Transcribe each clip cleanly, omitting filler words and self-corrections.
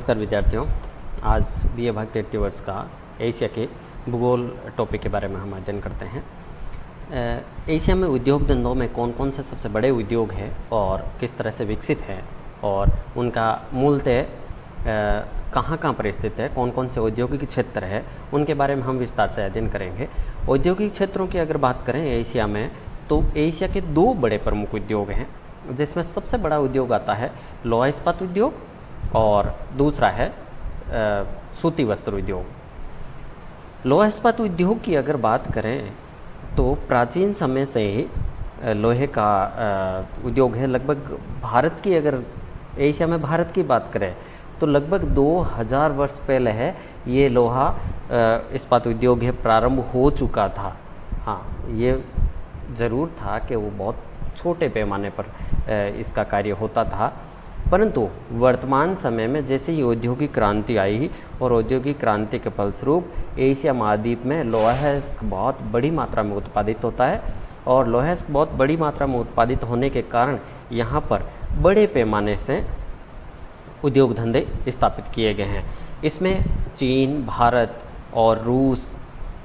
नमस्कार विद्यार्थियों। आज BA भाग 33 वर्ष का एशिया के भूगोल टॉपिक के बारे में हम अध्ययन करते हैं। एशिया में उद्योग धंधों में कौन कौन से सबसे बड़े उद्योग हैं और किस तरह से विकसित हैं और उनका मूलतः कहाँ कहाँ पर स्थित है, कौन कौन से औद्योगिक क्षेत्र है, उनके बारे में हम विस्तार से अध्ययन करेंगे। औद्योगिक क्षेत्रों की अगर बात करें एशिया में, तो एशिया के दो बड़े प्रमुख उद्योग हैं, जिसमें सबसे बड़ा उद्योग आता है लोहा इस्पात उद्योग और दूसरा है सूती वस्त्र उद्योग। लोहा इस्पात उद्योग की अगर बात करें तो प्राचीन समय से ही लोहे का उद्योग है। लगभग भारत की, अगर एशिया में भारत की बात करें तो लगभग 2000 वर्ष पहले है ये लोहा इस्पात उद्योग है प्रारंभ हो चुका था। हाँ, ये ज़रूर था कि वो बहुत छोटे पैमाने पर इसका कार्य होता था, परंतु वर्तमान समय में जैसे ही औद्योगिक क्रांति आई और औद्योगिक क्रांति के फलस्वरूप एशिया महाद्वीप में लोहा बहुत बड़ी मात्रा में उत्पादित होता है और लोहा बहुत बड़ी मात्रा में उत्पादित होने के कारण यहाँ पर बड़े पैमाने से उद्योग धंधे स्थापित किए गए हैं। इसमें चीन, भारत और रूस,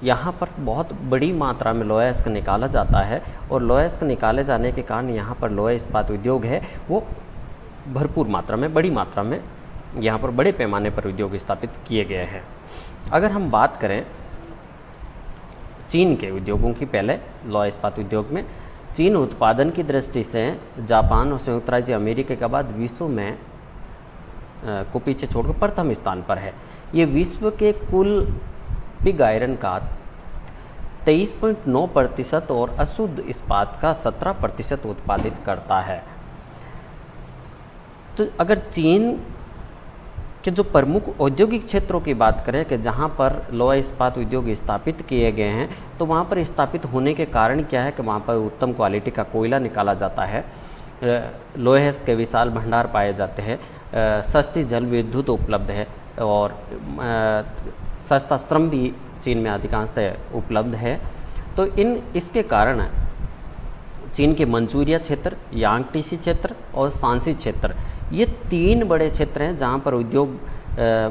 यहाँ पर बहुत बड़ी मात्रा में लोहा इस्क निकाला जाता है और लोहा इस्क निकाले जाने के कारण यहाँ पर लोहा इस्पात उद्योग है वो भरपूर मात्रा में, बड़ी मात्रा में यहाँ पर बड़े पैमाने पर उद्योग स्थापित किए गए हैं। अगर हम बात करें चीन के उद्योगों की, पहले लोहा इस्पात उद्योग में चीन उत्पादन की दृष्टि से जापान और संयुक्त राज्य अमेरिका के बाद विश्व में को पीछे छोड़कर प्रथम स्थान पर है। ये विश्व के कुल पिग आयरन का 23.9% और अशुद्ध इस्पात का 17% उत्पादित करता है। तो अगर चीन के जो प्रमुख औद्योगिक क्षेत्रों की बात करें कि जहाँ पर लोहा इस्पात उद्योग स्थापित किए गए हैं, तो वहाँ पर स्थापित होने के कारण क्या है कि वहाँ पर उत्तम क्वालिटी का कोयला निकाला जाता है, लोहे के विशाल भंडार पाए जाते हैं, सस्ती जल विद्युत उपलब्ध है और सस्ता श्रम भी चीन में अधिकांशतः उपलब्ध है। तो इसके कारण चीन के मंचूरिया क्षेत्र, यांगटीसी क्षेत्र और शांसी क्षेत्र, ये तीन बड़े क्षेत्र हैं जहाँ पर उद्योग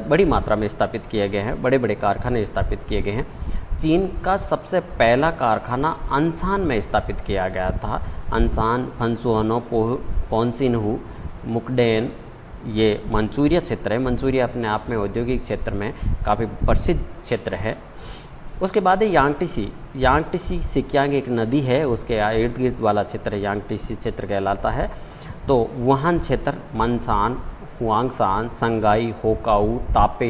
बड़ी मात्रा में स्थापित किए गए हैं, बड़े बड़े कारखाने स्थापित किए गए हैं। चीन का सबसे पहला कारखाना अंशान में स्थापित किया गया था। अंशान, फंसुहनो, पोन्सिनहू, मुकडेन, ये मंचूरिया क्षेत्र है। मंचूरिया अपने आप में औद्योगिक क्षेत्र में काफ़ी प्रसिद्ध क्षेत्र है। उसके बाद है यांगटीसी सिक्यांग एक नदी है, उसके इर्द गिर्द वाला क्षेत्र यांगटीसी क्षेत्र कहलाता है। तो वुहान क्षेत्र, मनसान, हुआंगसान, संगाई, होकाऊ, तापे,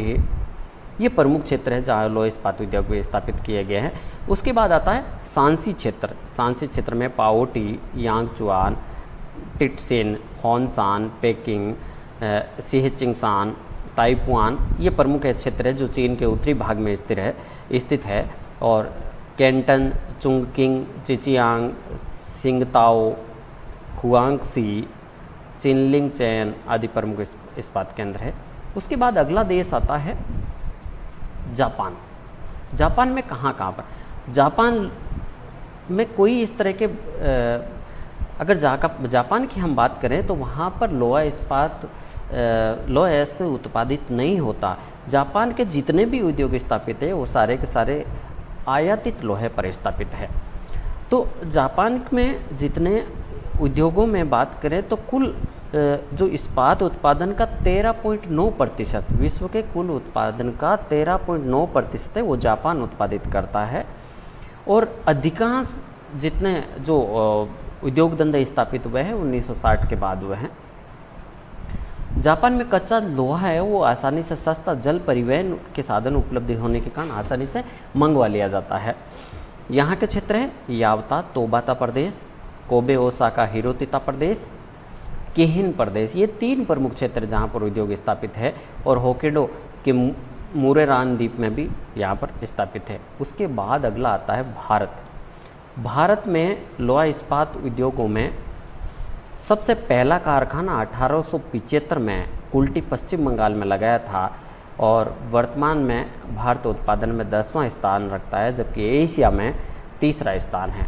ये प्रमुख क्षेत्र है जहाँ लोहा इस्पात उद्योग स्थापित किए गए हैं। उसके बाद आता है शांसी क्षेत्र। शांसी क्षेत्र में पाओटी, यांगचुआन, टिटसिन, होनसान, पेकिंग, सिहेचिंगसान, ताइपुआन, ये प्रमुख क्षेत्र है जो चीन के उत्तरी भाग में स्थित है। और कैंटन, चुंगकिंग, चिचियांग, सिंगताओ, हुआंगसी, चिनलिंगचैन आदि प्रमुख इस्पात केंद्र है। उसके बाद अगला देश आता है जापान। जापान में कहाँ पर? जापान में कोई इस तरह के अगर जापान की हम बात करें तो वहाँ पर लोहा इस्क उत्पादित नहीं होता। जापान के जितने भी उद्योग स्थापित है वो सारे के सारे आयातित लोहे पर स्थापित है। तो जापान में जितने उद्योगों में बात करें तो कुल जो इस्पात उत्पादन का 13.9%, विश्व के कुल उत्पादन का 13.9% है वो जापान उत्पादित करता है। और अधिकांश जितने जो उद्योग धंधे स्थापित हुए हैं 1960 के बाद हुए हैं। जापान में कच्चा लोहा है वो आसानी से सस्ता जल परिवहन के साधन उपलब्ध होने के कारण आसानी से मंगवा लिया जाता है। यहाँ के क्षेत्र हैं यावता, तोबाता प्रदेश, कोबे, ओसाका, हिरोशिता प्रदेश, किहिन प्रदेश, ये तीन प्रमुख क्षेत्र जहाँ पर उद्योग स्थापित है। और होक्काइडो के मुरेरान द्वीप में भी यहाँ पर स्थापित है। उसके बाद अगला आता है भारत। भारत में लोहा इस्पात उद्योगों में सबसे पहला कारखाना 1875 में कुल्टी पश्चिम बंगाल में लगाया था और वर्तमान में भारत उत्पादन में 10वां स्थान रखता है, जबकि एशिया में तीसरा स्थान है।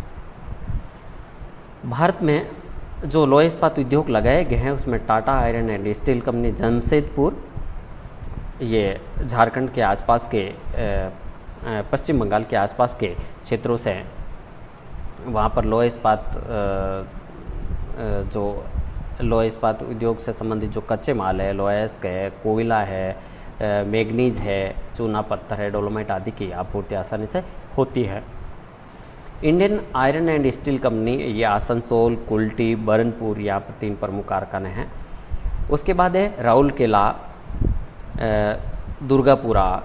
भारत में जो लोहा इस्पात उद्योग लगाए गए हैं उसमें Tata iron and steel company Jamshedpur, ये झारखंड के आसपास के पश्चिम बंगाल के आसपास के क्षेत्रों से हैं। वहाँ पर लोहा इस्पात जो लोहा इस्पात उद्योग से संबंधित जो कच्चे माल है, लोहा अयस्क है, कोयला है, मैग्नीज है, चूना पत्थर है, डोलोमाइट आदि की आपूर्ति आसानी से होती है। Indian iron and steel company ये आसनसोल, कुल्टी, बरनपुर, यहाँ पर 3 प्रमुख कारखाने हैं। उसके बाद है राउरकेला, दुर्गापुरा,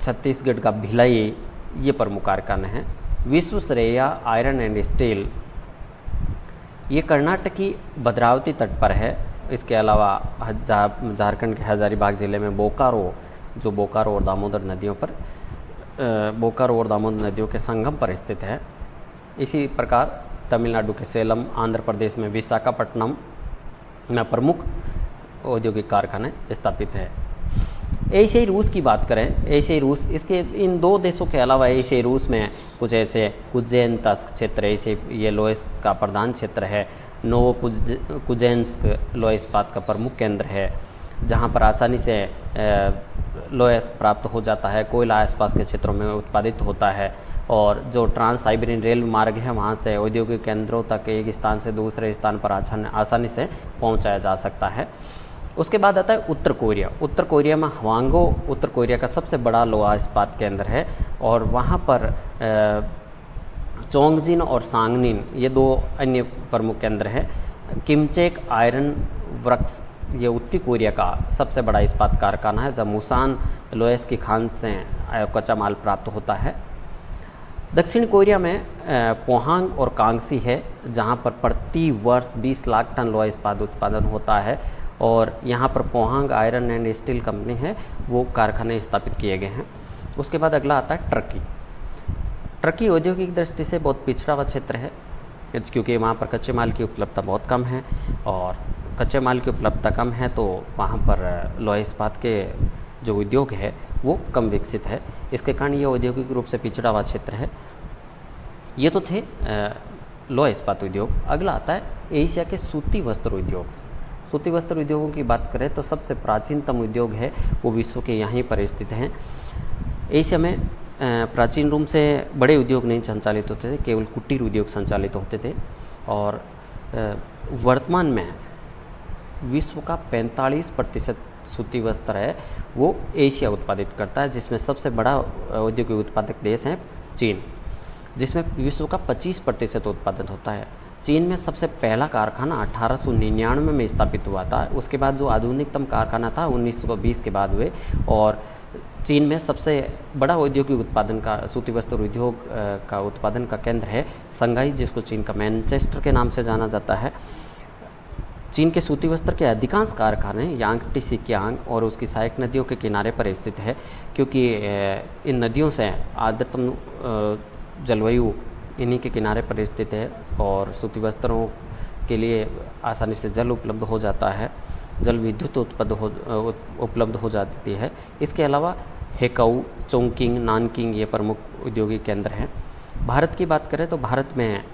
छत्तीसगढ़ का भिलाई, ये प्रमुख कारखाने हैं। विश्वेश्वरैया आयरन एंड स्टील ये कर्नाटक की भद्रावती तट पर है। इसके अलावा झारखंड के हजारीबाग ज़िले में बोकारो, जो बोकारो और दामोदर नदियों पर बोकारो और दामोदर नदियों के संगम पर स्थित है। इसी प्रकार तमिलनाडु के सेलम, आंध्र प्रदेश में विशाखापट्टनम में प्रमुख औद्योगिक कारखाने स्थापित है। एशियाई रूस की बात करें, एशियाई रूस, इसके इन 2 देशों के अलावा एशियाई रूस में कुछ ऐसे कुजेनतस्क क्षेत्र, ऐसे ये लोहा का प्रधान क्षेत्र है। नोवोकुजेन्स्क लोहा इस्पात का प्रमुख केंद्र है, जहाँ पर आसानी से लोहा प्राप्त हो जाता है। कोयला आसपास के क्षेत्रों में उत्पादित होता है और जो ट्रांस साइबेरियन रेल मार्ग है वहाँ से औद्योगिक केंद्रों तक एक स्थान से दूसरे स्थान पर आसानी से पहुँचाया जा सकता है। उसके बाद आता है उत्तर कोरिया। उत्तर कोरिया में हवांगो उत्तर कोरिया का सबसे बड़ा लोहा इस्पात केंद्र है और वहाँ पर चोंगजिन और सांगनिन ये 2 अन्य प्रमुख केंद्र हैं। किमचेक आयरन वर्क्स ये उत्तरी कोरिया का सबसे बड़ा इस्पात कारखाना है, जब मुसान लोहे की खान से कच्चा माल प्राप्त होता है। दक्षिण कोरिया में पोहांग और कांगसी है, जहाँ पर प्रति वर्ष 20 लाख टन लोहा इस्पात उत्पादन होता है और यहाँ पर Pohang iron and steel company है, वो कारखाने स्थापित किए गए हैं। उसके बाद अगला आता है टर्की। टर्की औद्योगिक दृष्टि से बहुत पिछड़ा हुआ क्षेत्र है, क्योंकि वहाँ पर कच्चे माल की उपलब्धता बहुत कम है और कच्चे माल की उपलब्धता कम है तो वहाँ पर लोहा इस्पात के जो उद्योग है वो कम विकसित है। इसके कारण ये औद्योगिक रूप से पिछड़ा हुआ क्षेत्र है। ये तो थे लोहा इस्पात उद्योग। अगला आता है एशिया के सूती वस्त्र उद्योग। सूती वस्त्र उद्योगों की बात करें तो सबसे प्राचीनतम उद्योग है वो विश्व के यहीं पर स्थित हैं। एशिया में प्राचीन रूप से बड़े उद्योग नहीं संचालित होते थे, केवल कुटीर उद्योग संचालित होते थे और वर्तमान में विश्व का 45% सूती वस्त्र है वो एशिया उत्पादित करता है, जिसमें सबसे बड़ा औद्योगिक उत्पादक देश है चीन, जिसमें विश्व का 25% उत्पादन होता है। चीन में सबसे पहला कारखाना 1899 में स्थापित हुआ था। उसके बाद जो आधुनिकतम कारखाना था 1920 के बाद हुए और चीन में सबसे बड़ा औद्योगिक उत्पादन का सूती वस्त्र उद्योग का उत्पादन का केंद्र है संघाई, जिसको चीन का मैनचेस्टर के नाम से जाना जाता है। चीन के सूती वस्त्र के अधिकांश कारखाने यांगटी, सिकियांग और उसकी सहायक नदियों के किनारे पर स्थित है, क्योंकि इन नदियों से आर्द्रतम जलवायु इन्हीं के किनारे पर स्थित है और सूती वस्त्रों के लिए आसानी से जल उपलब्ध हो जाता है, जल विद्युत उपलब्ध हो जाती है। इसके अलावा हेकाऊ, चोंगकिंग, नानकिंग ये प्रमुख औद्योगिक केंद्र हैं। भारत की बात करें तो भारत में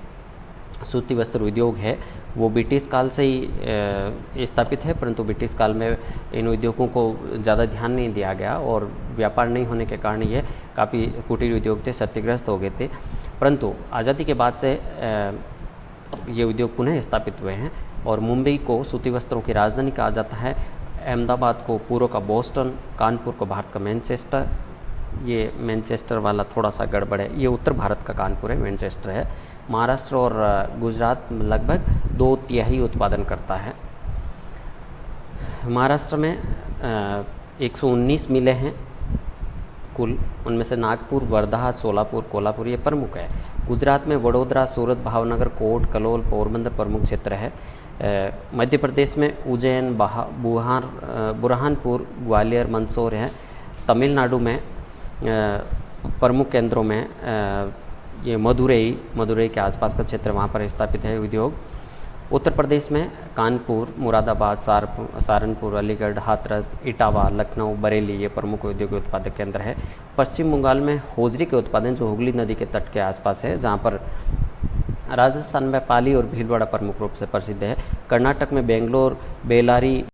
सूती वस्त्र उद्योग है वो ब्रिटिश काल से ही स्थापित है, परंतु ब्रिटिश काल में इन उद्योगों को ज़्यादा ध्यान नहीं दिया गया और व्यापार नहीं होने के कारण ये काफ़ी कुटीर उद्योग थे, क्षतिग्रस्त हो गए थे। परंतु आज़ादी के बाद से ये उद्योग पुनः स्थापित हुए हैं और मुंबई को सूती वस्त्रों की राजधानी कहा जाता है, अहमदाबाद को पूर्व का बोस्टन, कानपुर को भारत का मैनचेस्टर। ये मैनचेस्टर वाला थोड़ा सा गड़बड़ है, ये उत्तर भारत का कानपुर है, मैनचेस्टर है। महाराष्ट्र और गुजरात लगभग 2/3 उत्पादन करता है। महाराष्ट्र में 119 मिलें हैं कुल, उनमें से नागपुर, वर्धा, सोलापुर, कोल्हापुर ये प्रमुख है। गुजरात में वडोदरा, सूरत, भावनगर, कोट, कलोल, पोरबंदर प्रमुख क्षेत्र है। मध्य प्रदेश में उज्जैन, बुरहानपुर, ग्वालियर, मंदसौर है। तमिलनाडु में प्रमुख केंद्रों में ये मदुरई के आसपास का क्षेत्र वहाँ पर स्थापित है उद्योग। उत्तर प्रदेश में कानपुर, मुरादाबाद, सहारनपुर, अलीगढ़, हाथरस, इटावा, लखनऊ, बरेली ये प्रमुख औद्योगिक उत्पादक केंद्र है। पश्चिम बंगाल में होजरी के उत्पादन जो हुगली नदी के तट के आसपास है, जहाँ पर राजस्थान में पाली और भीलवाड़ा प्रमुख रूप से प्रसिद्ध है। कर्नाटक में बेंगलोर, बेलारी